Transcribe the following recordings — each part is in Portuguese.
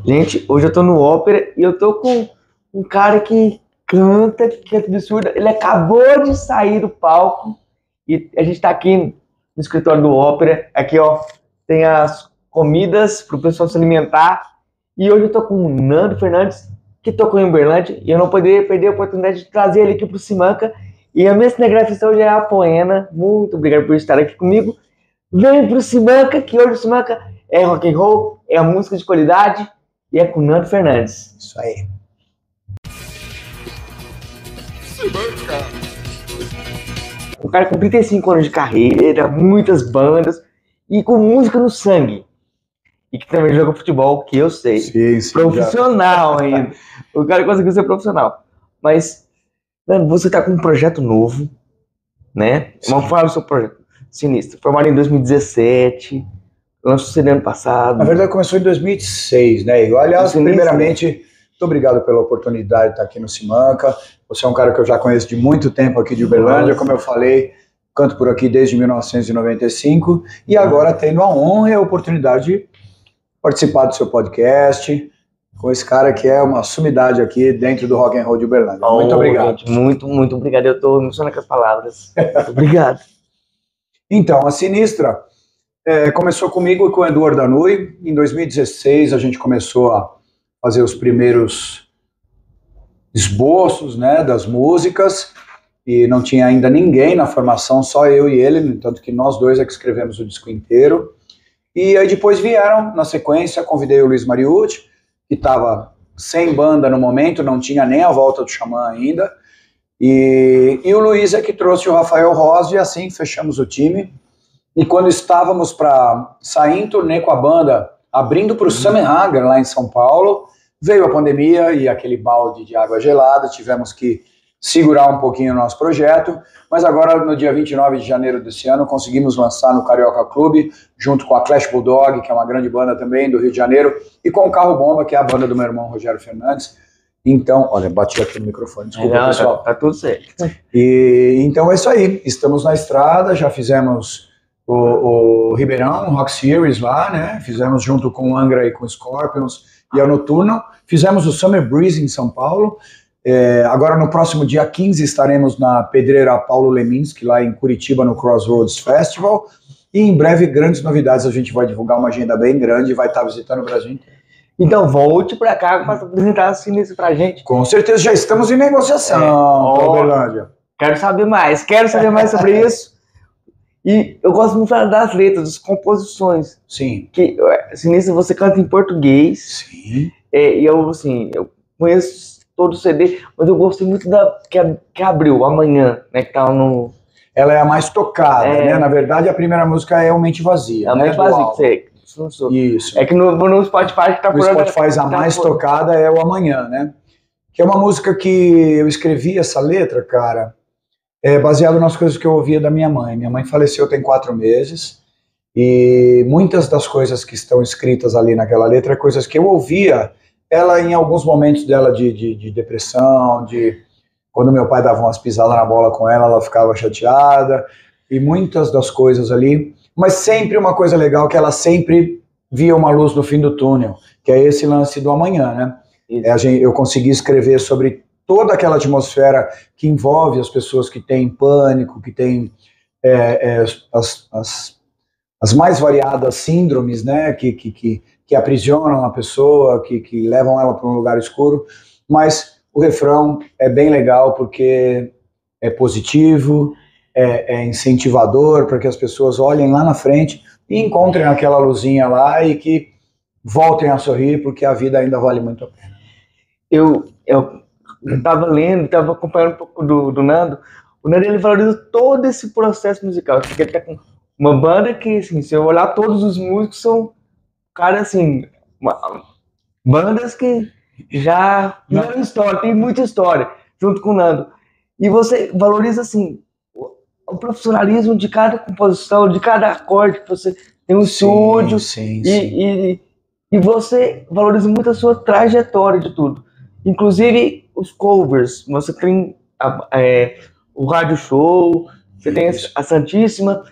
Gente, hoje eu tô no Ópera e eu tô com um cara que canta, que é absurdo. Ele acabou de sair do palco e a gente tá aqui no escritório do Ópera. Aqui, ó, tem as comidas pro pessoal se alimentar. E hoje eu tô com o Nando Fernandes, que tocou em Uberlândia, e eu não poderia perder a oportunidade de trazer ele aqui pro Simanca. E a minha cinegrafista hoje é a Poena. Muito obrigado por estar aqui comigo. Vem pro Simanca, que hoje o Simanca é rock and roll, é a música de qualidade e é com o Nando Fernandes. Isso aí. Um cara com 35 anos de carreira, muitas bandas e com música no sangue. E que também joga futebol, que eu sei. Sim, profissional já. Ainda. O cara conseguiu ser profissional. Mas, mano, você tá com um projeto novo, né? Vamos falar do seu projeto. Sinistro. Formado em 2017, lançou CD ano passado. Na verdade, começou em 2006, né? E, aliás, primeiramente, muito obrigado pela oportunidade de estar aqui no Simanca. Você é um cara que eu já conheço de muito tempo aqui de Uberlândia, como eu falei, canto por aqui desde 1995 e agora tendo a honra e a oportunidade de participar do seu podcast com esse cara que é uma sumidade aqui dentro do rock and roll de Uberlândia. Muito obrigado. Gente, muito obrigado. Eu estou emocionado com as palavras. Obrigado. Então, a Sinistra começou comigo e com o Eduardo Danui. Em 2016 a gente começou a fazer os primeiros esboços, né, das músicas e não tinha ainda ninguém na formação, só eu e ele, tanto que nós dois é que escrevemos o disco inteiro. E aí depois vieram, na sequência, convidei o Luiz Mariucci, que estava sem banda no momento, não tinha nem a volta do Xamã ainda, e o Luiz é que trouxe o Rafael Rosa, e assim fechamos o time. E quando estávamos para sair em turnê com a banda, abrindo para o Summer Hanger lá em São Paulo, veio a pandemia e aquele balde de água gelada, tivemos que segurar um pouquinho o nosso projeto, mas agora no dia 29 de janeiro desse ano conseguimos lançar no Carioca Clube, junto com a Clash Bulldog, que é uma grande banda também do Rio de Janeiro, e com o Carro Bomba, que é a banda do meu irmão Rogério Fernandes. Então, olha, bati aqui no microfone, desculpa, pessoal. Tá tudo certo. E então é isso aí, estamos na estrada, já fizemos o Ribeirão, o Rock Series lá, né? Fizemos junto com o Angra e com o Scorpions e a Noturno. Fizemos o Summer Breeze em São Paulo. Agora no próximo dia 15 estaremos na Pedreira Paulo Leminski, lá em Curitiba, no Crossroads Festival. E em breve, grandes novidades, a gente vai divulgar uma agenda bem grande e vai estar visitando o Brasil inteiro. Então volte para cá para apresentar a Sinistro pra gente. Com certeza, já estamos em negociação, Uberlândia. Quero saber mais sobre isso. E eu gosto muito das letras, das composições. Sim. Que, Sinistro, você canta em português. Sim. E eu conheço todo o CD, mas eu gostei muito da que abriu, Amanhã, né, que tá no... Ela é a mais tocada, né? Na verdade, a primeira música é O Mente Vazia. É a Mente Vazia, que você... Isso. É que no Spotify que tá por... No Spotify a mais tocada é o Amanhã, né? Que é uma música que eu escrevi essa letra, cara, baseado nas coisas que eu ouvia da minha mãe. Minha mãe faleceu tem 4 meses e muitas das coisas que estão escritas ali naquela letra é coisas que eu ouvia ela em alguns momentos dela de depressão, quando meu pai dava umas pisadas na bola com ela, ela ficava chateada, e muitas das coisas ali, mas sempre uma coisa legal, que ela sempre via uma luz no fim do túnel, que é esse lance do amanhã, né? Eu consegui escrever sobre toda aquela atmosfera que envolve as pessoas que têm pânico, que têm as mais variadas síndromes, né, que aprisionam a pessoa, que levam ela para um lugar escuro, mas o refrão é bem legal porque é positivo, é incentivador para que as pessoas olhem lá na frente e encontrem aquela luzinha lá e que voltem a sorrir, porque a vida ainda vale muito a pena. Eu estava lendo, estava acompanhando um pouco do Nando. O Nando, ele valoriza todo esse processo musical, porque ele tá com uma banda que, assim, se eu olhar, todos os músicos são, cara, assim, bandas que já fizeram história, tem muita história, junto com o Nando. E você valoriza, assim, o profissionalismo de cada composição, de cada acorde, que você tem um estúdio, e você valoriza muito a sua trajetória de tudo. Inclusive os covers, você tem o rádio show, você tem a Santíssima,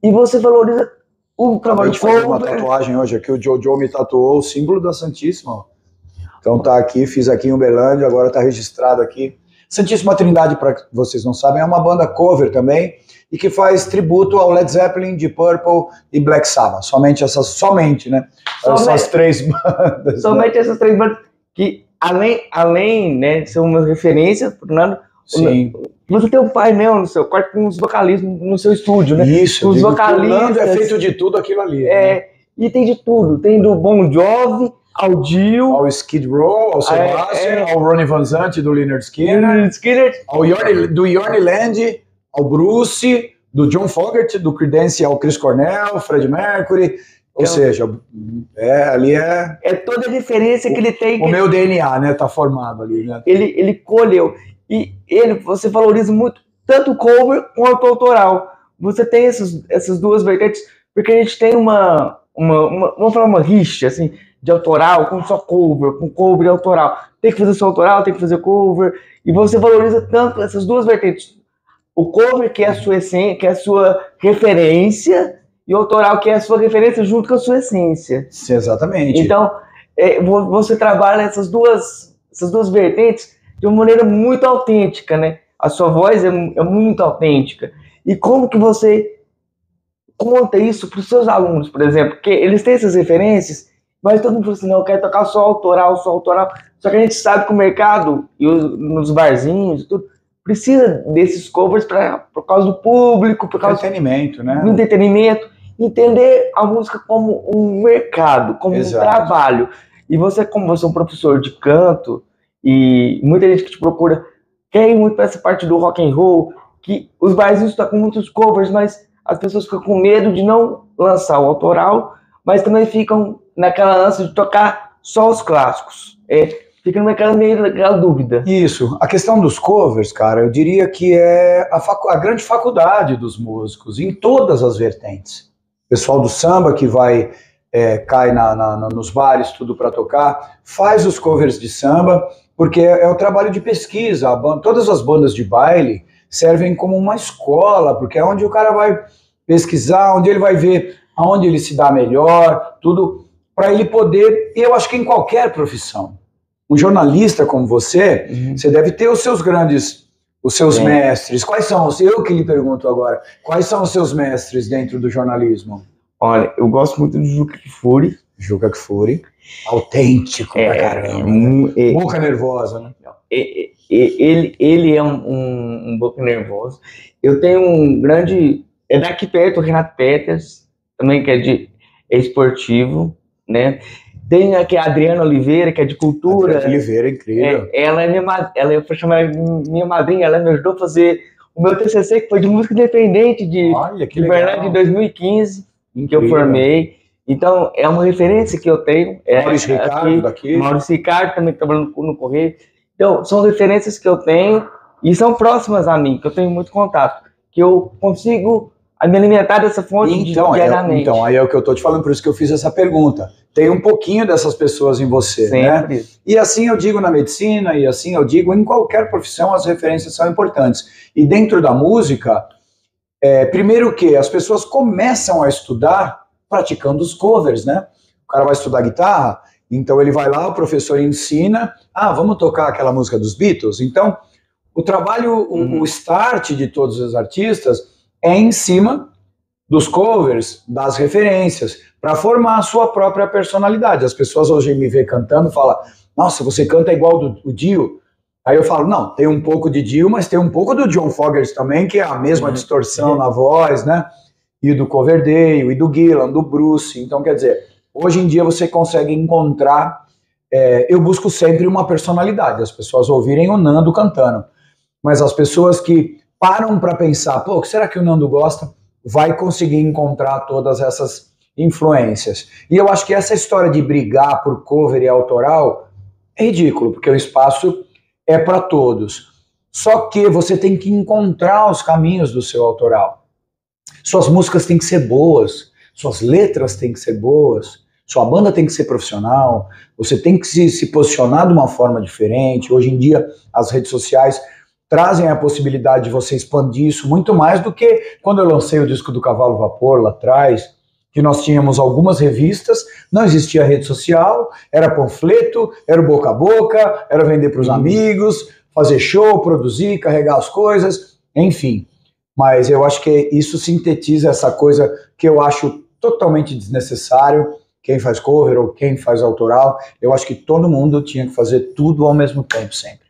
e você valoriza o trabalho de fazer uma tatuagem hoje aqui, o Jojo me tatuou o símbolo da Santíssima, ó. Então tá aqui, fiz aqui em Uberlândia, agora tá registrado aqui. Santíssima Trindade, para vocês não sabem, é uma banda cover também, e que faz tributo ao Led Zeppelin, Deep Purple e Black Sabbath. Somente, né? Essas três bandas. Somente, né? Essas três bandas que, além né, de ser uma referência, Nando, sim. Você tem um painel no seu quarto com os vocalistas no seu estúdio, né? Isso, os vocalistas. O Nando é feito de tudo aquilo ali. Né? E tem de tudo. Tem do Bon Jovi, ao Dio, ao Skid Row, ao Sebastian, ao Ronnie Van Zant do Lynyrd Skynyrd, do Yorny Land, ao Bruce, do John Fogerty, do Creedence, ao Chris Cornell, Freddie Mercury. Ou seja, ali é... É toda a referência que ele tem. O meu DNA, né, tá formado ali, né? Ele colheu. E você valoriza muito tanto o cover quanto o autoral. Você tem essas duas vertentes, porque a gente tem uma rixa, assim, de autoral com só cover, com cover e autoral. Tem que fazer só autoral, tem que fazer cover. E você valoriza tanto essas duas vertentes. O cover, que é a sua essência, que é a sua referência, e o autoral, que é a sua referência junto com a sua essência. Sim, exatamente. Então, você trabalha essas duas vertentes de uma maneira muito autêntica, né? A sua voz é muito autêntica. E como que você conta isso para os seus alunos, por exemplo? Porque eles têm essas referências, mas todo mundo fala assim, não, eu quero tocar só autoral. Só que a gente sabe que o mercado, e nos barzinhos e tudo, precisa desses covers por causa do público, por causa entretenimento, né? Do entretenimento, entender a música como um mercado, como um trabalho. E você, como você é um professor de canto, e muita gente que te procura quer ir muito para essa parte do rock and roll, que os barzinhos tocam muitos covers, mas as pessoas ficam com medo de não lançar o autoral, mas também ficam naquela ânsia de tocar só os clássicos. Fica naquela dúvida. Isso. A questão dos covers, cara, eu diria que é a grande faculdade dos músicos, em todas as vertentes. O pessoal do samba que cai nos bares, tudo para tocar, faz os covers de samba, porque é o trabalho de pesquisa. Todas as bandas de baile servem como uma escola, porque é onde o cara vai pesquisar, onde ele vai ver aonde ele se dá melhor, tudo, para ele poder, e eu acho que em qualquer profissão. Um jornalista como você, você deve ter os seus mestres. Quais são eu que lhe pergunto agora, quais são os seus mestres dentro do jornalismo? Olha, eu gosto muito do Juca Kfouri. Juca Kfouri, autêntico pra caramba. Boca nervosa, né? Ele é um boca nervoso. Eu tenho um grande... É daqui perto, o Renato Peters, também que é esportivo, né? Tem aqui a Adriana Oliveira, que é de cultura. Adriana Oliveira, incrível. Eu fui chamar minha madrinha, ela me ajudou a fazer o meu TCC, que foi de música independente de Uberlândia, de 2015, em que eu formei. Então, é uma referência que eu tenho. Maurício Ricardo, daqui. Maurício Ricardo, também trabalhando no Correio. Então, são referências que eu tenho e são próximas a mim, que eu tenho muito contato, que eu consigo me alimentar dessa fonte diariamente. Então, aí é o que eu estou te falando, por isso que eu fiz essa pergunta. Tem um pouquinho dessas pessoas em você, sempre, né? E assim eu digo na medicina, e assim eu digo em qualquer profissão, as referências são importantes. E dentro da música, primeiro que as pessoas começam a estudar praticando os covers, né? O cara vai estudar guitarra, então ele vai lá, o professor ensina, vamos tocar aquela música dos Beatles. Então, o trabalho, o start de todos os artistas é em cima dos covers, das referências, para formar a sua própria personalidade. As pessoas hoje me veem cantando e falam, nossa, você canta igual do Dio. Aí eu falo, não, tem um pouco de Dio, mas tem um pouco do John Fogerty também, que é a mesma distorção na voz, né? E do Coverdale, e do Gillan, do Bruce. Então, quer dizer, hoje em dia você consegue encontrar... eu busco sempre uma personalidade, as pessoas ouvirem o Nando cantando. Mas as pessoas que param para pensar, o que será que o Nando gosta? Vai conseguir encontrar todas essas influências. E eu acho que essa história de brigar por cover e autoral é ridículo, porque o espaço é para todos. Só que você tem que encontrar os caminhos do seu autoral. Suas músicas têm que ser boas, suas letras têm que ser boas, sua banda tem que ser profissional, você tem que se posicionar de uma forma diferente. Hoje em dia, as redes sociais trazem a possibilidade de você expandir isso muito mais do que quando eu lancei o disco do Cavalo Vapor lá atrás, que nós tínhamos algumas revistas, não existia rede social, era panfleto, era o boca a boca, era vender para os amigos, fazer show, produzir, carregar as coisas, enfim. Mas eu acho que isso sintetiza essa coisa que eu acho totalmente desnecessário, quem faz cover ou quem faz autoral, eu acho que todo mundo tinha que fazer tudo ao mesmo tempo, sempre.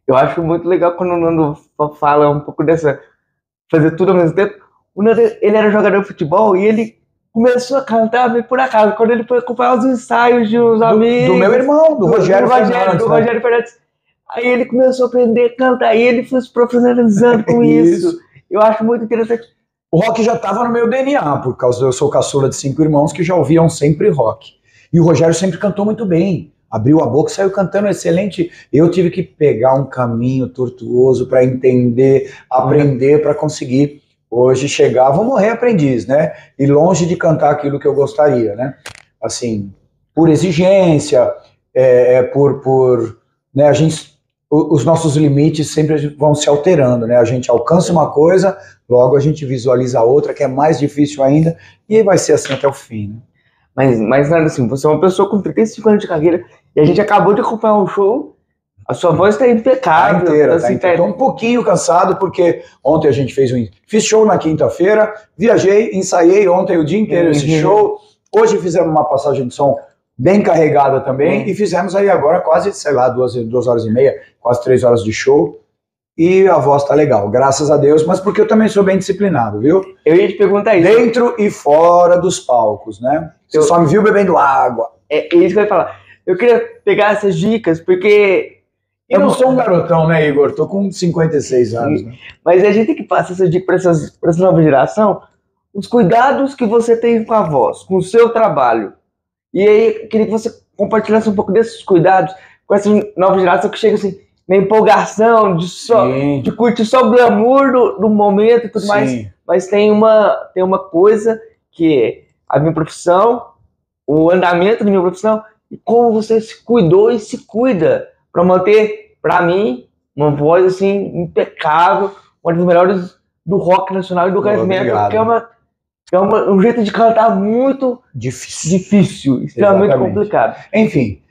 Eu acho muito legal quando o Nando fala um pouco dessa, fazer tudo ao mesmo tempo. O Nando, ele era jogador de futebol e ele começou a cantar meio por acaso, quando ele foi acompanhar os ensaios de uns amigos. Do meu irmão, do Rogério Fernandes. Do Rogério Fernandes. Aí ele começou a aprender a cantar e ele foi se profissionalizando com isso. Eu acho muito interessante. O rock já estava no meu DNA, por causa eu sou caçula de 5 irmãos que já ouviam sempre rock. E o Rogério sempre cantou muito bem. Abriu a boca e saiu cantando excelente. Eu tive que pegar um caminho tortuoso para entender, aprender para conseguir hoje chegar. Vou morrer aprendiz, né? E longe de cantar aquilo que eu gostaria, né? Assim, por exigência, né, a gente... Os nossos limites sempre vão se alterando, né? A gente alcança uma coisa, logo a gente visualiza outra, que é mais difícil ainda, e vai ser assim até o fim, né? Mas nada assim, você é uma pessoa com 35 anos de carreira, e a gente acabou de acompanhar um show, a sua voz está impecável. Tá inteira, tá inteira. Tô um pouquinho cansado, porque ontem a gente fiz show na quinta-feira, viajei, ensaiei ontem o dia inteiro esse show, hoje fizemos uma passagem de som bem carregada também, e fizemos aí agora quase, sei lá, 2 horas e meia, quase 3 horas de show, e a voz tá legal, graças a Deus, mas porque eu também sou bem disciplinado, viu? Eu ia te perguntar isso. Dentro e fora dos palcos, né? Você só me viu bebendo água. É isso que eu ia falar. Eu queria pegar essas dicas, porque... Eu não sou um garotão, né, Igor? Tô com 56 anos, né? Mas a gente tem que passar essa dica para essa nova geração, os cuidados que você tem com a voz, com o seu trabalho. E aí, eu queria que você compartilhasse um pouco desses cuidados com essa nova geração que chega assim, na empolgação, de curtir só o glamour do momento e tudo mais. Mas tem uma coisa que é a minha profissão, o andamento da minha profissão, e como você se cuidou e se cuida para manter, para mim, uma voz assim, impecável, uma das melhores do rock nacional e do heavy metal, que é um jeito de cantar muito difícil, extremamente complicado. Enfim,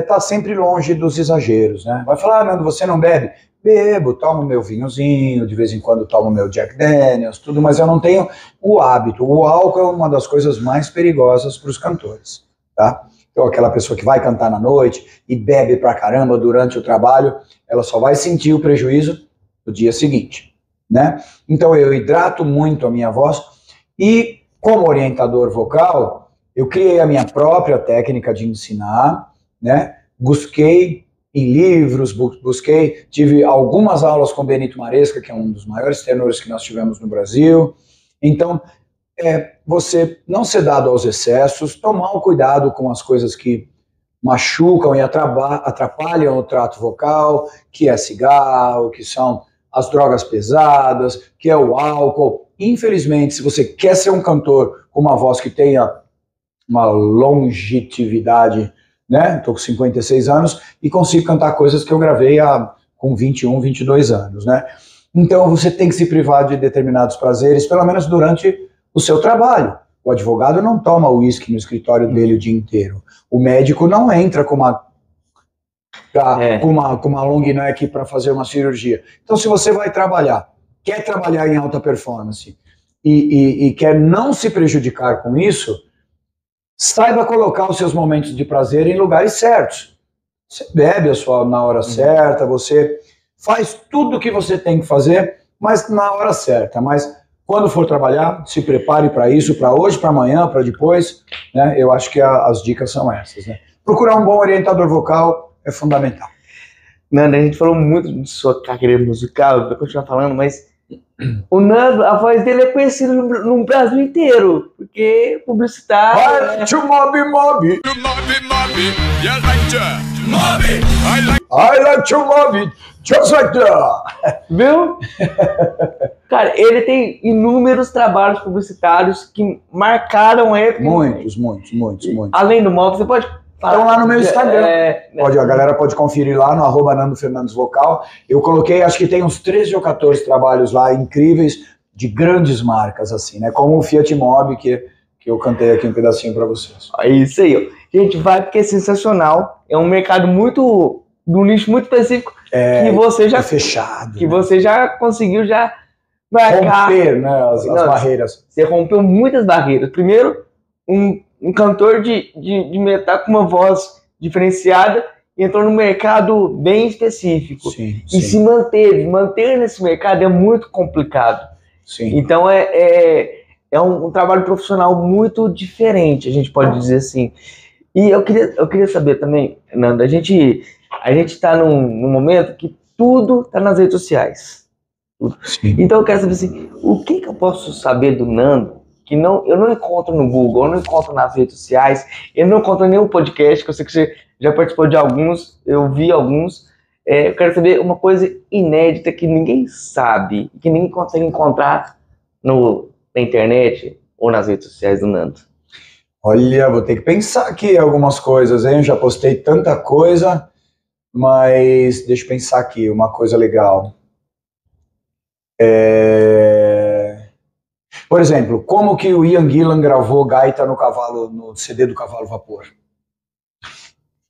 tá sempre longe dos exageros, né? Vai falar, Nando, você não bebe? Bebo, tomo meu vinhozinho, de vez em quando tomo meu Jack Daniels, tudo, mas eu não tenho o hábito. O álcool é uma das coisas mais perigosas para os cantores, tá? Então, aquela pessoa que vai cantar na noite e bebe pra caramba durante o trabalho, ela só vai sentir o prejuízo no dia seguinte, né? Então eu hidrato muito a minha voz e, como orientador vocal, eu criei a minha própria técnica de ensinar, né? Busquei em livros, tive algumas aulas com Benito Maresca, que é um dos maiores tenores que nós tivemos no Brasil. Então, você não ser dado aos excessos, tomar um cuidado com as coisas que machucam e atrapalham o trato vocal, que é cigarro, que são as drogas pesadas, que é o álcool. Infelizmente, se você quer ser um cantor com uma voz que tenha uma longevidade, né? Estou com 56 anos e consigo cantar coisas que eu gravei com 21, 22 anos, né? Então você tem que se privar de determinados prazeres, pelo menos durante o seu trabalho. O advogado não toma uísque no escritório dele o dia inteiro. O médico não entra com uma long neck para fazer uma cirurgia. Então, se você vai trabalhar, quer trabalhar em alta performance e quer não se prejudicar com isso, saiba colocar os seus momentos de prazer em lugares certos. Você bebe na hora certa, você faz tudo o que você tem que fazer, mas na hora certa. Mas quando for trabalhar, se prepare para isso, para hoje, para amanhã, para depois, né? Eu acho que as dicas são essas, né? Procurar um bom orientador vocal é fundamental. Nando, a gente falou muito de sua carreira musical, vai continuar falando, mas o Nando, a voz dele é conhecida no Brasil inteiro, porque publicitário... I like to mob. I like to mob, just like that. Viu? Cara, ele tem inúmeros trabalhos publicitários que marcaram a época. Muitos. Além do mob, você pode... Estão lá no meu Instagram. A galera pode conferir lá no @NandoFernandesVocal. Eu coloquei, acho que tem uns 13 ou 14 trabalhos lá incríveis de grandes marcas, assim, né? Como o Fiat Mobi, que eu cantei aqui um pedacinho para vocês. É isso aí, ó. Gente, vai porque é sensacional. É um mercado muito, de um nicho muito específico que você já fechado, que você já conseguiu já marcar, romper, né, as barreiras. Você rompeu muitas barreiras. Primeiro, um cantor de metal com uma voz diferenciada entrou num mercado bem específico. Sim, e se manter nesse mercado é muito complicado. Sim. Então é um trabalho profissional muito diferente, a gente pode dizer assim. E eu queria saber também, Nando, a gente está num momento que tudo está nas redes sociais. Sim. Então eu quero saber assim, o que eu posso saber do Nando que eu não encontro no Google, eu não encontro nas redes sociais, eu não encontro em nenhum podcast, que eu sei que você já participou de alguns, eu vi alguns. Eu quero saber uma coisa inédita que ninguém sabe, que ninguém consegue encontrar na internet ou nas redes sociais do Nando. Olha, vou ter que pensar aqui algumas coisas, hein? Eu já postei tanta coisa, mas deixa eu pensar aqui, uma coisa legal. Por exemplo, como que o Ian Gillan gravou gaita no CD do Cavalo Vapor?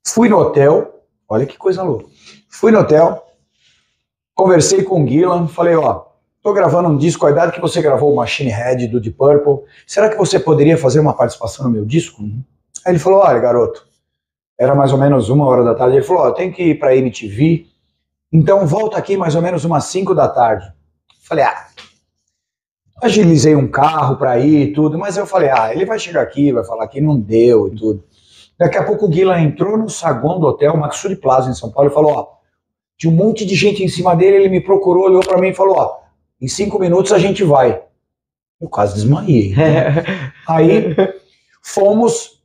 Fui no hotel, olha que coisa louca. Fui no hotel, conversei com o Gillan, falei, ó, tô gravando um disco, a idade que você gravou o Machine Head do Deep Purple, será que você poderia fazer uma participação no meu disco? Aí ele falou, olha, garoto, era mais ou menos 1h da tarde, ele falou, ó, eu tenho que ir pra MTV, então volta aqui mais ou menos umas 5 da tarde. Falei, agilizei um carro pra ir e tudo, mas eu falei, ele vai chegar aqui, vai falar que não deu e tudo. Daqui a pouco o Gillan entrou no saguão do hotel, Maxuri Plaza, em São Paulo, e falou, ó, tinha um monte de gente em cima dele, ele me procurou, olhou pra mim e falou, ó, em 5 minutos a gente vai. Eu quase desmaiei. Aí fomos,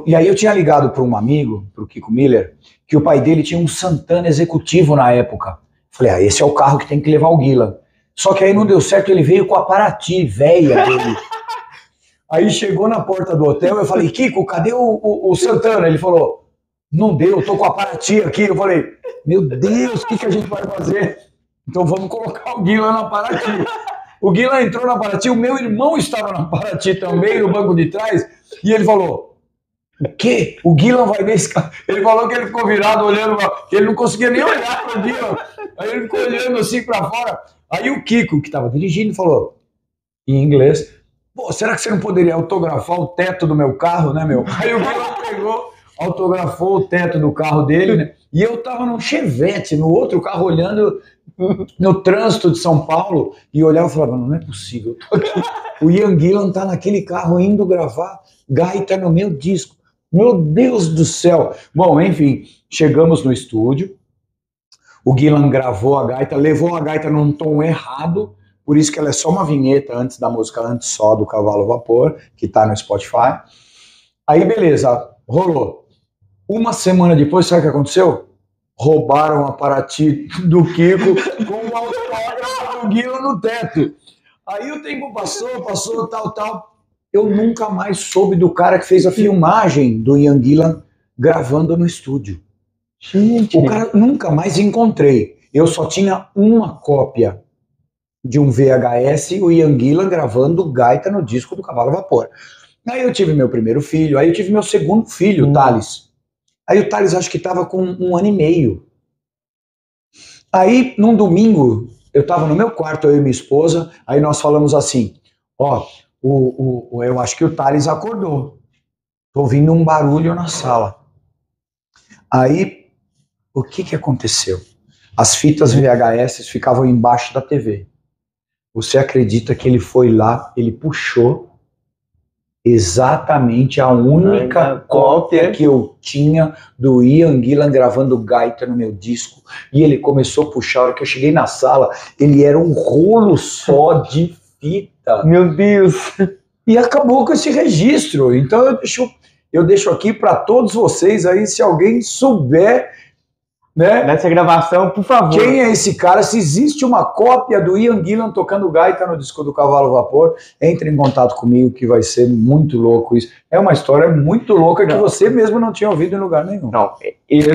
e aí eu tinha ligado para um amigo, pro Kiko Miller, que o pai dele tinha um Santana executivo na época. Falei, esse é o carro que tem que levar o Gillan. Só que aí não deu certo, ele veio com a Paraty, velha dele. Aí chegou na porta do hotel, eu falei, Kiko, cadê o Santana? Ele falou, não deu, eu tô com a Paraty aqui. Eu falei, meu Deus, o que a gente vai fazer? Então vamos colocar o Gillan na Paraty. O Gillan entrou na Paraty, o meu irmão estava na Paraty também, no banco de trás, e ele falou, o quê? O Gillan vai nesse carro? Ele falou que ele ficou virado olhando, que ele não conseguia nem olhar para o Gillan. Aí ele ficou olhando assim para fora. Aí o Kiko, que estava dirigindo, falou, em inglês, pô, será que você não poderia autografar o teto do meu carro, né, meu? Aí o Gillan pegou, autografou o teto do carro dele, né? E eu tava num Chevette, no outro carro, olhando no trânsito de São Paulo, e olhava e falava, não é possível, eu tô aqui. O Ian Gillan tá naquele carro indo gravar gaita no meu disco. Meu Deus do céu. Bom, enfim, chegamos no estúdio, o Gillan gravou a gaita, levou a gaita num tom errado, por isso que ela é só uma vinheta antes da música Antes Só do Cavalo Vapor, que tá no Spotify. Aí beleza, rolou. Uma semana depois, sabe o que aconteceu? Roubaram a Paraty do Kiko com o autógrafo do Gillan no teto. Aí o tempo passou, tal. Eu nunca mais soube do cara que fez a filmagem do Ian Gillan gravando no estúdio. Gente. O cara nunca mais encontrei. Eu só tinha uma cópia de um VHS, o Ian Gillan gravando gaita no disco do Cavalo Vapor. Aí eu tive meu primeiro filho, aí eu tive meu segundo filho, o Thales. Aí o Thales acho que estava com 1 ano e meio. Aí, num domingo, eu estava no meu quarto, eu e minha esposa, aí nós falamos assim, eu acho que o Thales acordou. Tô ouvindo um barulho na sala. Aí, o que aconteceu? As fitas VHS ficavam embaixo da TV. Você acredita que ele foi lá, ele puxou exatamente a única cópia que eu tinha do Ian Gillan gravando gaita no meu disco, e ele começou a puxar. A hora que eu cheguei na sala, ele era um rolo só de fita. Meu Deus! E acabou com esse registro. Então eu deixo aqui para todos vocês aí, se alguém souber, né, nessa gravação, por favor. Quem é esse cara? Se existe uma cópia do Ian Gillan tocando gaita no disco do Cavalo Vapor, entre em contato comigo, que vai ser muito louco isso. É uma história muito louca que você mesmo não tinha ouvido em lugar nenhum. Não, eu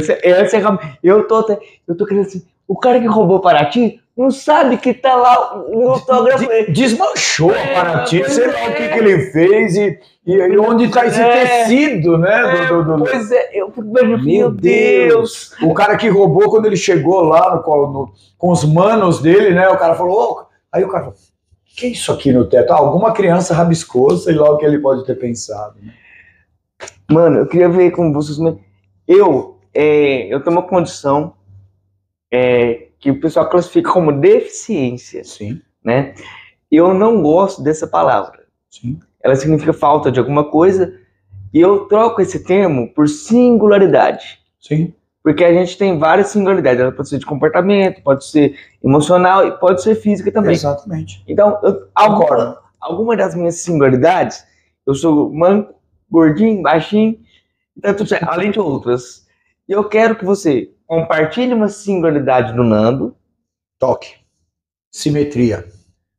tô querendo assim, o cara que roubou Paraty não sabe que tá lá o autógrafo. Desmanchou a Paraty, sei lá o que ele fez e onde tá esse tecido, né? Pois é, eu fico imaginando, meu Deus. O cara que roubou, quando ele chegou lá com os manos dele, né? O cara falou, aí o cara falou, que é isso aqui no teto? Alguma criança rabiscou, sei lá o que ele pode ter pensado. Né? Mano, eu queria ver com vocês. Eu tenho uma condição que o pessoal classifica como deficiência. Sim. Né? Eu não gosto dessa palavra. Sim. Ela significa falta de alguma coisa e eu troco esse termo por singularidade. Sim. Porque a gente tem várias singularidades. Ela pode ser de comportamento, pode ser emocional e pode ser física também. Exatamente. Então, alguma das minhas singularidades, eu sou manco, gordinho, baixinho, então, além de outras. E eu quero que você compartilhe uma singularidade do Nando. Toque. Simetria.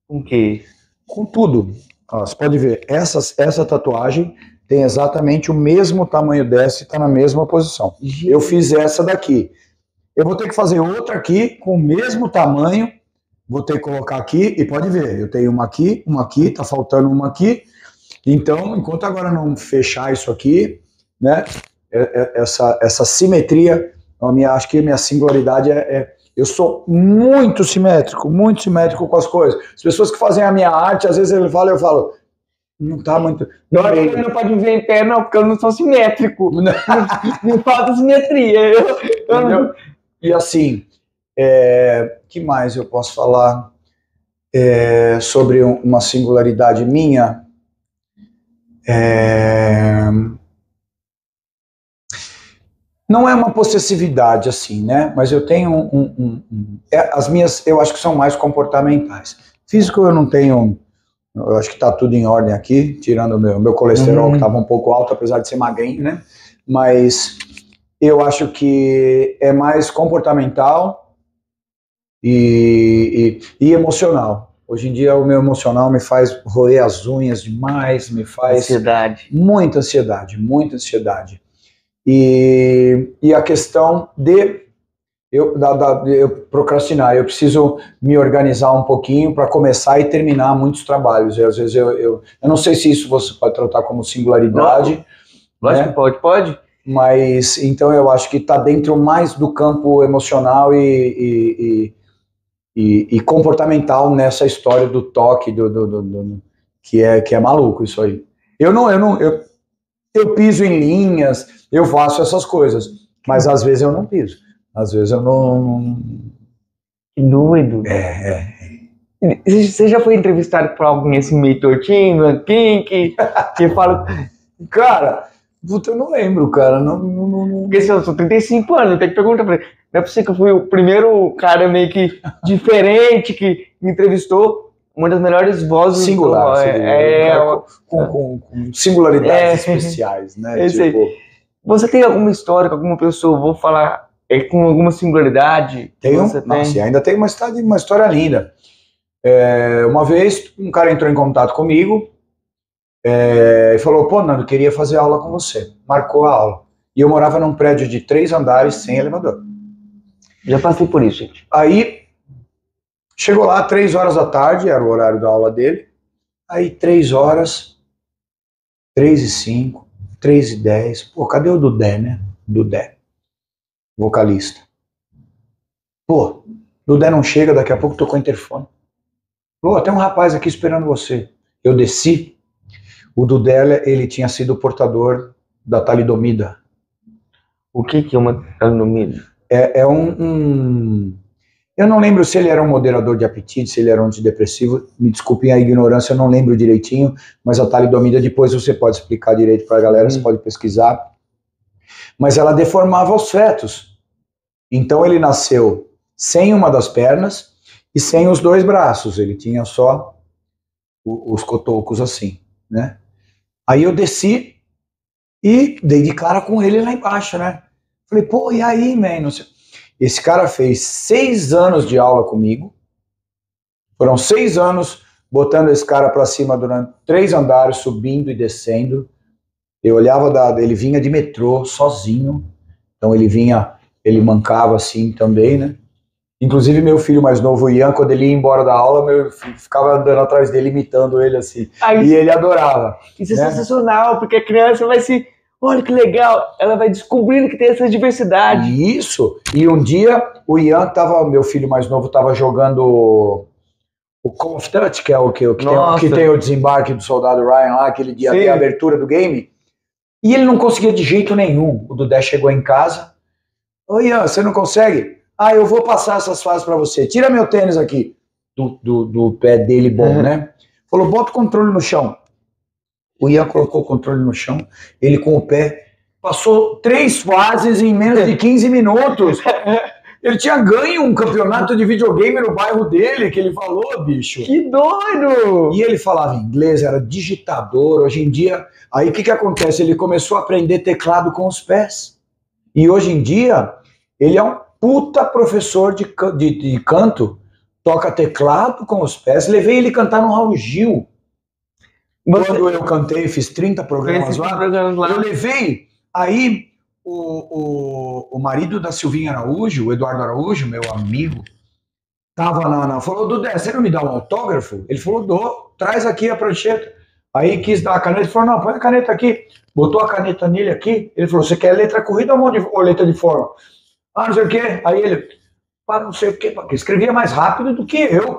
Com o quê? Com tudo. Ó, você pode ver, essa tatuagem tem exatamente o mesmo tamanho dessa e está na mesma posição. Gente. Eu fiz essa daqui. Eu vou ter que fazer outra aqui com o mesmo tamanho. Vou ter que colocar aqui e pode ver, eu tenho uma aqui, tá faltando uma aqui. Então, enquanto agora não fechar isso aqui, né, essa simetria, acho que a minha singularidade eu sou muito simétrico com as coisas. As pessoas que fazem a minha arte, às vezes eu falo, não tá muito... Eu acho que ele não pode me ver em pé, não, porque eu não sou simétrico. Me falta simetria. E assim, que mais eu posso falar sobre uma singularidade minha? Não é uma possessividade assim, né? Mas eu tenho as minhas, eu acho que são mais comportamentais. Físico eu não tenho, eu acho que está tudo em ordem aqui, tirando o meu colesterol que estava um pouco alto, apesar de ser magrinho, né? Mas eu acho que é mais comportamental e emocional. Hoje em dia o meu emocional me faz roer as unhas demais, me faz... Ansiedade. Muita ansiedade, muita ansiedade. E a questão de eu procrastinar, eu preciso me organizar um pouquinho para começar e terminar muitos trabalhos. Às vezes eu não sei se isso você pode tratar como singularidade. Lógico, né? Pode. Mas então eu acho que está dentro mais do campo emocional e comportamental nessa história do toque, que é maluco isso aí. Eu piso em linhas, eu faço essas coisas, mas às vezes eu não piso. Às vezes eu não... Que doido. Você já foi entrevistado por alguém assim meio tortinho, assim, que fala... Cara, eu não lembro, cara. Não... Porque se eu sou 35 anos, tem que perguntar pra ele. Não é possível que eu fui o primeiro cara meio que diferente que me entrevistou. Uma das melhores vozes... Singular. Com singularidades especiais, né? Tipo... Você tem alguma história com alguma pessoa, vou falar, com alguma singularidade? Nossa, ainda tem uma história linda. Uma vez, um cara entrou em contato comigo e falou, pô, Nando, queria fazer aula com você. Marcou a aula. E eu morava num prédio de 3 andares sem elevador. Já passei por isso, gente. Aí, chegou lá 3 horas da tarde, era o horário da aula dele. Aí 3 horas, 3h05, 3h10. Pô, cadê o Dudé, né? Dudé, vocalista. Pô, Dudé não chega, daqui a pouco tocou o interfone. Pô, tem um rapaz aqui esperando você. Eu desci. O Dudé, ele tinha sido o portador da talidomida. O que é uma talidomida? Eu não lembro se ele era um moderador de apetite, se ele era um antidepressivo, me desculpem a ignorância, eu não lembro direitinho, mas a talidomida depois você pode explicar direito para a galera, você pode pesquisar. Mas ela deformava os fetos. Então ele nasceu sem uma das pernas e sem os 2 braços, ele tinha só os cotocos assim, né? Aí eu desci e dei de cara com ele lá embaixo, né? Falei, pô, e aí, man? Não sei. Esse cara fez 6 anos de aula comigo. Foram 6 anos botando esse cara para cima durante 3 andares, subindo e descendo. Eu olhava, ele vinha de metrô sozinho. Então ele mancava assim também, né? Inclusive, meu filho mais novo, o Ian, quando ele ia embora da aula, meu filho ficava andando atrás dele, imitando ele assim. E ele adorava. Isso é sensacional, porque a criança vai se... Olha que legal, ela vai descobrindo que tem essa diversidade. Isso. E um dia, o Ian meu filho mais novo, estava jogando o Call of Duty, que é o que tem o desembarque do soldado Ryan lá, aquele dia de abertura do game. E ele não conseguia de jeito nenhum. O Dudé chegou em casa. Ô Ian, você não consegue? Ah, eu vou passar essas fases para você. Tira meu tênis aqui. Do pé dele bom, né? Falou, bota o controle no chão. O Ian colocou o controle no chão. Ele com o pé passou 3 fases em menos de 15 minutos. Ele tinha ganho um campeonato de videogame no bairro dele, que ele falou, bicho. Que doido! E ele falava inglês, era digitador. Hoje em dia, aí o que acontece? Ele começou a aprender teclado com os pés. E hoje em dia, ele é um puta professor de canto, toca teclado com os pés. Levei ele cantar no Raul Gil. Quando eu cantei, fiz 30 programas lá, eu levei, aí o marido da Silvinha Araújo, o Eduardo Araújo, meu amigo, tava falou, Dudé, você não me dá um autógrafo? Ele falou, dou, traz aqui a prancheta. Aí quis dar a caneta, ele falou, não, põe a caneta aqui. Botou a caneta nele aqui, ele falou, você quer letra corrida ou letra de forma? Ah, não sei o quê. Aí ele, para não sei o quê, porque escrevia mais rápido do que eu.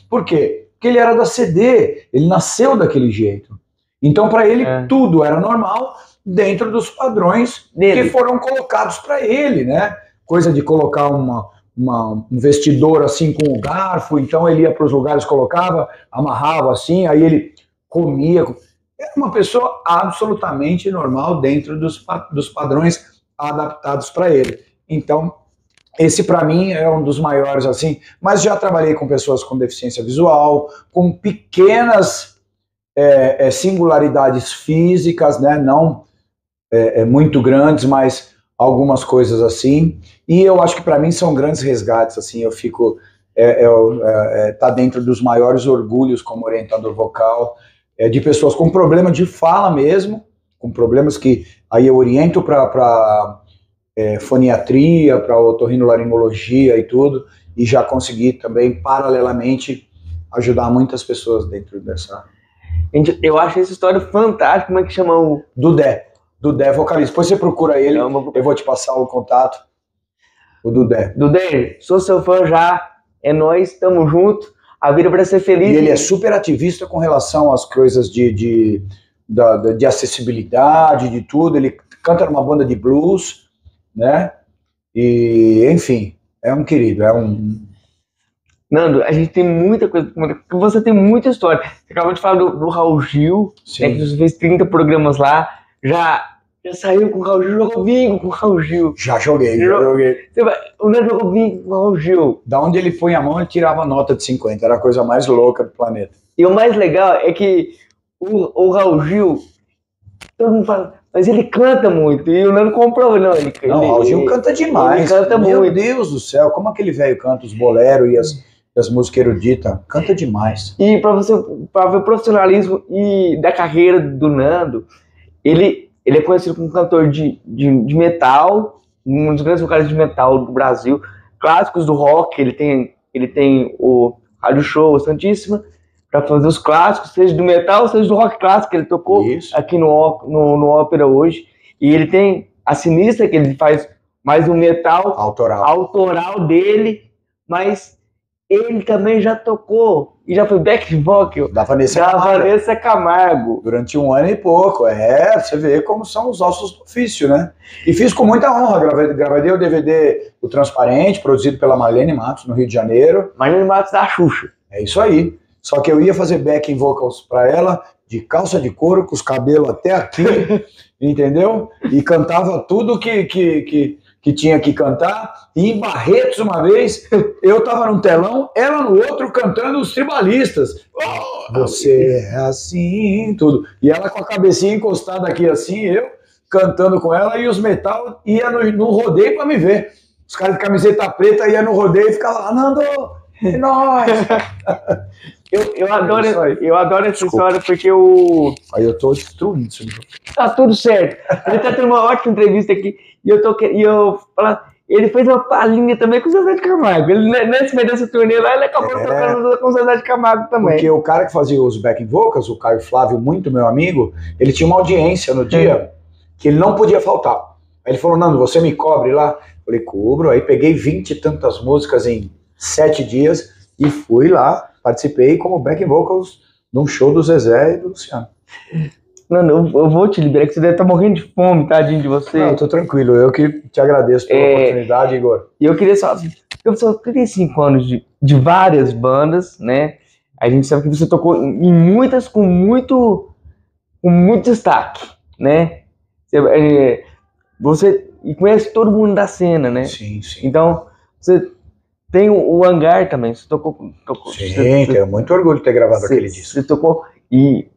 Por quê? Porque ele era da CD, ele nasceu daquele jeito. Então, para ele, tudo era normal dentro dos padrões que foram colocados para ele, né? Coisa de colocar um vestidor assim com o garfo, então ele ia para os lugares, colocava, amarrava assim, aí ele comia. Era uma pessoa absolutamente normal dentro dos padrões adaptados para ele. Então, esse para mim é um dos maiores assim, mas já trabalhei com pessoas com deficiência visual, com pequenas singularidades físicas, né? Não muito grandes, mas algumas coisas assim, e eu acho que para mim são grandes resgates, assim, eu fico, tá dentro dos maiores orgulhos como orientador vocal, de pessoas com problema de fala mesmo, com problemas que aí eu oriento para foniatria, para otorrinolaringologia e tudo, e já consegui também, paralelamente, ajudar muitas pessoas dentro dessa... Eu acho essa história fantástica. Como é que chama o... Dudé, vocalista. Depois você procura ele, eu vou te passar o contato. O Dudé. Dudé, sou seu fã já, é nóis, tamo junto, a vida para ser feliz. E ele é super ativista com relação às coisas de acessibilidade, de tudo. Ele canta numa banda de blues, né? E, enfim, é um querido, Nando, a gente tem muita coisa, porque você tem muita história. Você acabou de falar do Raul Gil, né, que você fez 30 programas lá, já saiu com o Raul Gil, jogou bingo com o Raul Gil. Já joguei. O Nando jogou bingo com o Raul Gil. Da onde ele põe a mão, ele tirava a nota de 50, era a coisa mais louca do planeta. E o mais legal é que o Raul Gil, todo mundo fala, mas ele canta muito, e o Nando comprou, não. O Raul Gil canta demais. Ele canta muito. Meu Deus do céu, como aquele velho canta os boleros e as músicas eruditas, canta demais. E para ver o profissionalismo da carreira do Nando, ele é conhecido como cantor de metal, um dos grandes vocalistas de metal do Brasil, clássicos do rock, ele tem o Rádio Show Santíssima, para fazer os clássicos, seja do metal, seja do rock clássico, ele tocou aqui no Ópera hoje, e ele tem a Sinistra, que ele faz mais um metal autoral dele, mas ele também já tocou, e já foi back vocal da Vanessa Camargo. Durante 1 ano e pouco. Você vê como são os ossos do ofício, né? E fiz com muita honra. Gravei o DVD O Transparente, produzido pela Marlene Matos, no Rio de Janeiro. Marlene Matos da Xuxa. É isso aí. Só que eu ia fazer backing vocals para ela, de calça de couro, com os cabelos até aqui, entendeu? E cantava tudo que tinha que cantar, e em Barretos uma vez, eu tava num telão, ela no outro cantando os tribalistas. Você é assim, tudo. E ela com a cabecinha encostada aqui assim, eu cantando com ela, e os metal ia no rodeio pra me ver. Os caras de camiseta preta iam no rodeio e ficavam lá, Nando, é nóis. Eu adoro essa história, porque Aí eu tô destruindo isso. Tá tudo certo. Ele tá tendo uma ótima entrevista aqui, e eu ele fez uma palhinha também com o Zezé de Camargo. Ele, nesse meio dessa turnê lá, ele acabou tocando com o Zezé de Camargo também. Porque o cara que fazia os backing vocals, o Caio Flávio, muito meu amigo, ele tinha uma audiência no dia que ele não podia faltar. Aí ele falou, Nando, você me cobre lá? Eu falei, cubro. Aí peguei 20 e tantas músicas em 7 dias e fui lá, participei como backing vocals num show do Zezé e do Luciano. Nando, eu vou te liberar, que você deve estar morrendo de fome, tadinho de você. Não, tô tranquilo, eu que te agradeço pela oportunidade, Igor. E eu queria só, eu sou 35 anos de várias bandas, né? A gente sabe que você tocou em muitas com muito destaque, né? Você conhece todo mundo da cena, né? Sim, sim. Então, você tem o Hangar também, você tocou sim, tenho muito orgulho de ter gravado aquele disco. Você tocou, e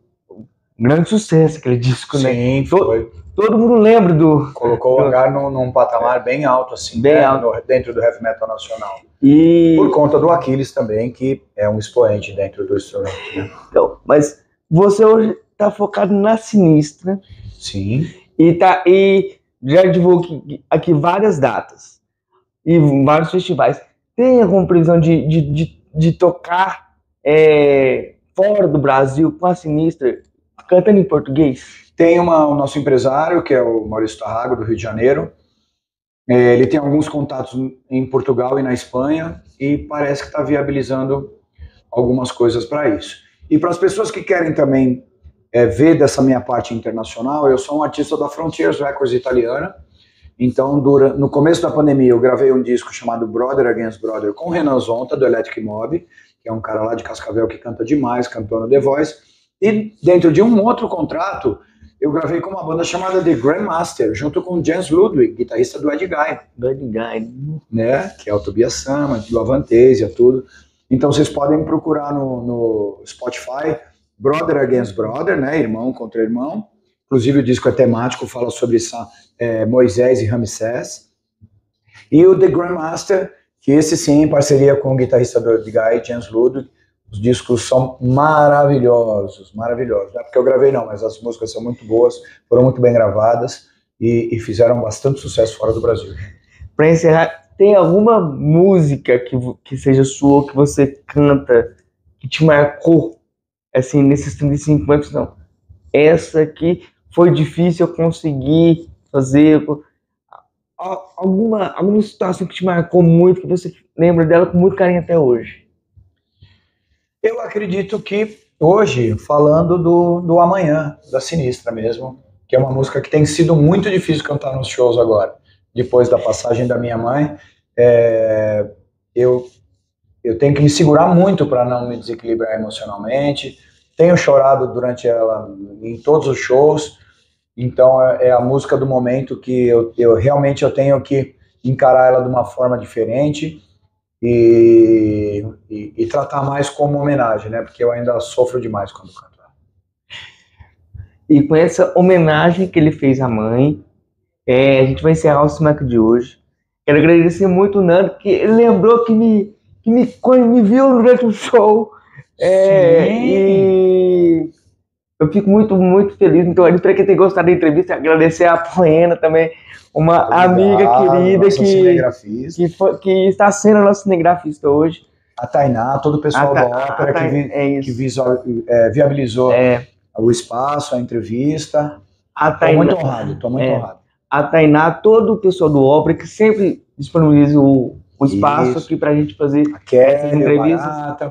grande sucesso aquele disco, sim, né? Sim, foi. Todo mundo lembra do... Colocou o Hangar num patamar bem alto, assim, bem né? alto. Dentro do heavy metal nacional. E... por conta do Aquiles também, que é um expoente dentro do instrumento, né? Então, mas você hoje tá focado na Sinistra. Sim. E já divulgou aqui várias datas e vários festivais. Tem alguma previsão de tocar fora do Brasil com a Sinistra, cantando em português? Tem o nosso empresário, que é o Maurício Tarrago, do Rio de Janeiro. Ele tem alguns contatos em Portugal e na Espanha e parece que está viabilizando algumas coisas para isso. E para as pessoas que querem também ver dessa minha parte internacional, eu sou um artista da Frontiers Records italiana. Então, no começo da pandemia, eu gravei um disco chamado Brother Against Brother com o Renan Zonta, do Electric Mob, que é um cara lá de Cascavel que canta demais, cantou no The Voice. E dentro de um outro contrato, eu gravei com uma banda chamada The Grandmaster, junto com o Jens Ludwig, guitarrista do Ed Guy. Do Ed Guy. Né? Que é o Tobias Sama, do Avantasia, tudo. Então vocês podem procurar no Spotify, Brother Against Brother, né? Irmão contra irmão. Inclusive o disco é temático, fala sobre Moisés e Ramsés. E o The Grandmaster, que esse sim, em parceria com o guitarrista do Ed Guy, Jens Ludwig. Os discos são maravilhosos, maravilhosos. Não é porque eu gravei não, mas as músicas são muito boas, foram muito bem gravadas e fizeram bastante sucesso fora do Brasil. Para encerrar, tem alguma música que seja sua, que você canta, que te marcou, assim, nesses 35 anos? Não, essa aqui foi difícil eu conseguir fazer. Alguma situação que te marcou muito, que você lembra dela com muito carinho até hoje? Eu acredito que hoje, falando do Amanhã, da Sinistra mesmo, que é uma música que tem sido muito difícil cantar nos shows agora, depois da passagem da minha mãe, eu tenho que me segurar muito para não me desequilibrar emocionalmente, tenho chorado durante ela em todos os shows, então é a música do momento que eu realmente tenho que encarar ela de uma forma diferente, e tratar mais como homenagem, né? Porque eu ainda sofro demais quando canto. E com essa homenagem que ele fez à mãe, a gente vai encerrar o Smack de hoje. Quero agradecer muito o Nando, que ele lembrou que me viu durante o show. E eu fico muito, muito feliz. Então, eu espero que tenha gostado da entrevista. Agradecer a Poena também, uma amiga querida que está sendo a nossa cinegrafista hoje. A Tainá, todo o pessoal da ópera que viabilizou o espaço, a entrevista. Estou muito honrado. A Tainá, todo o pessoal do ópera que sempre disponibiliza o espaço aqui para a gente fazer essas entrevistas.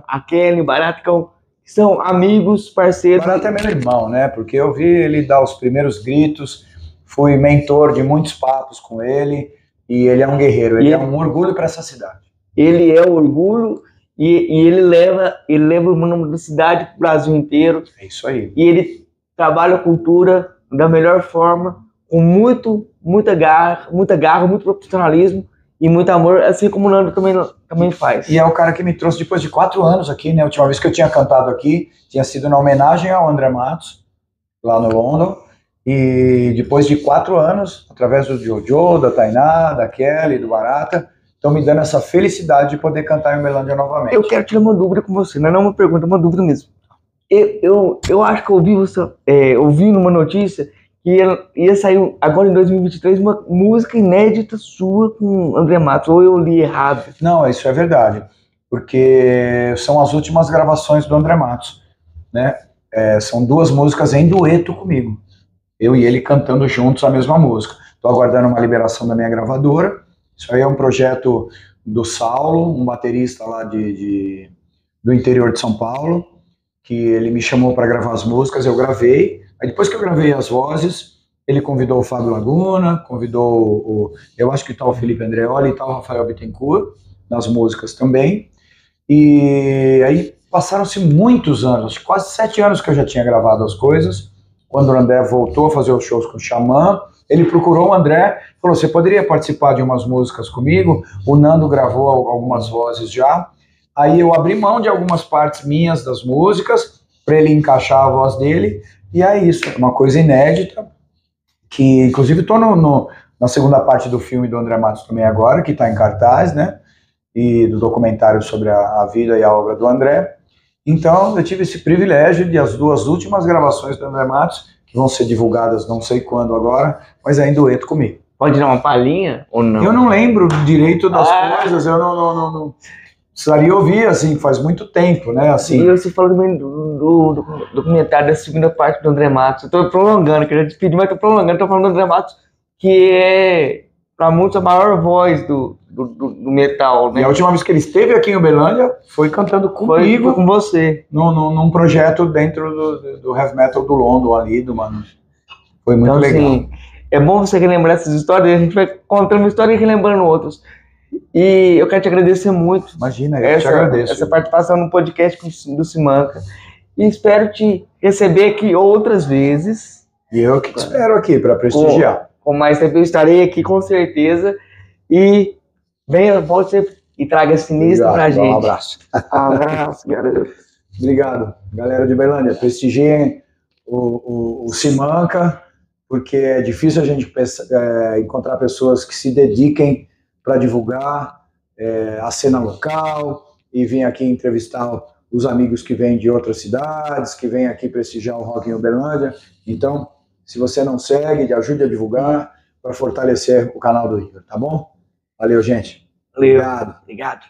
A Kelly, o Barata, que são amigos, parceiros. O Barata é meu irmão, né? Porque eu vi ele dar os primeiros gritos. Fui mentor de muitos papos com ele, e ele é um guerreiro, ele é um orgulho para essa cidade. Ele é o orgulho, e ele leva o nome da cidade para o Brasil inteiro. É isso aí. E ele trabalha a cultura da melhor forma, com muita garra, muito profissionalismo e muito amor, assim como o Nando também faz. E é o cara que me trouxe depois de 4 anos aqui, né? A última vez que eu tinha cantado aqui, tinha sido na homenagem ao André Matos, lá no London. E depois de 4 anos, através do Jojo, da Tainá, da Kelly, do Barata, estão me dando essa felicidade de poder cantar em Uberlândia novamente. Eu quero tirar uma dúvida com você, não é uma pergunta, é uma dúvida mesmo. Eu acho que eu ouvi numa notícia que ia sair agora em 2023 uma música inédita sua com André Matos, ou eu li errado? Não, isso é verdade, porque são as últimas gravações do André Matos, né? São 2 músicas em dueto comigo, eu e ele cantando juntos a mesma música. Estou aguardando uma liberação da minha gravadora. Isso aí é um projeto do Saulo, um baterista lá do interior de São Paulo, que ele me chamou para gravar as músicas, eu gravei. Aí depois que eu gravei as vozes, ele convidou o Fábio Laguna, convidou eu acho que está o Felipe Andreoli e está o Rafael Bittencourt nas músicas também. E aí passaram-se muitos anos, quase 7 anos que eu já tinha gravado as coisas. Quando o André voltou a fazer os shows com o Xamã, ele procurou o André, falou, você poderia participar de umas músicas comigo? O Nando gravou algumas vozes já. Aí eu abri mão de algumas partes minhas das músicas, para ele encaixar a voz dele, e é isso, é uma coisa inédita, que inclusive estou na segunda parte do filme do André Matos também agora, que está em cartaz, né? E do documentário sobre a vida e a obra do André. Então, eu tive esse privilégio de as 2 últimas gravações do André Matos, que vão ser divulgadas não sei quando agora, mas é em dueto comigo. Pode dar uma palhinha ou não? Eu não lembro direito das coisas, eu não precisaria ouvir, assim, faz muito tempo, né? Assim. E você falou também do documentário da segunda parte do André Matos. Eu tô prolongando, que eu já despedi, mas tô prolongando, tô falando do André Matos, que é, pra muitos, a maior voz do metal, né? E a última vez que ele esteve aqui em Uberlândia foi cantando comigo. Foi com você. Num projeto dentro do Heavy Metal do London ali, mano. Foi muito então, legal. Assim, é bom você relembrar essas histórias, a gente vai contando uma história e relembrando outras. E eu quero te agradecer muito. Imagina, eu te agradeço. Essa participação no podcast do Simanca. E espero te receber aqui outras vezes. E eu que te espero aqui para prestigiar. Com mais tempo eu estarei aqui com certeza. E venha, volte e traga sinistro pra gente. Um abraço. Um abraço, garoto. Obrigado, galera de Uberlândia. Prestigiem o Simanca, porque é difícil a gente encontrar pessoas que se dediquem para divulgar a cena local e vir aqui entrevistar os amigos que vêm de outras cidades, que vêm aqui prestigiar o rock em Uberlândia. Então, se você não segue, ajude a divulgar para fortalecer o canal do Igor, tá bom? Valeu, gente. Valeu. Obrigado.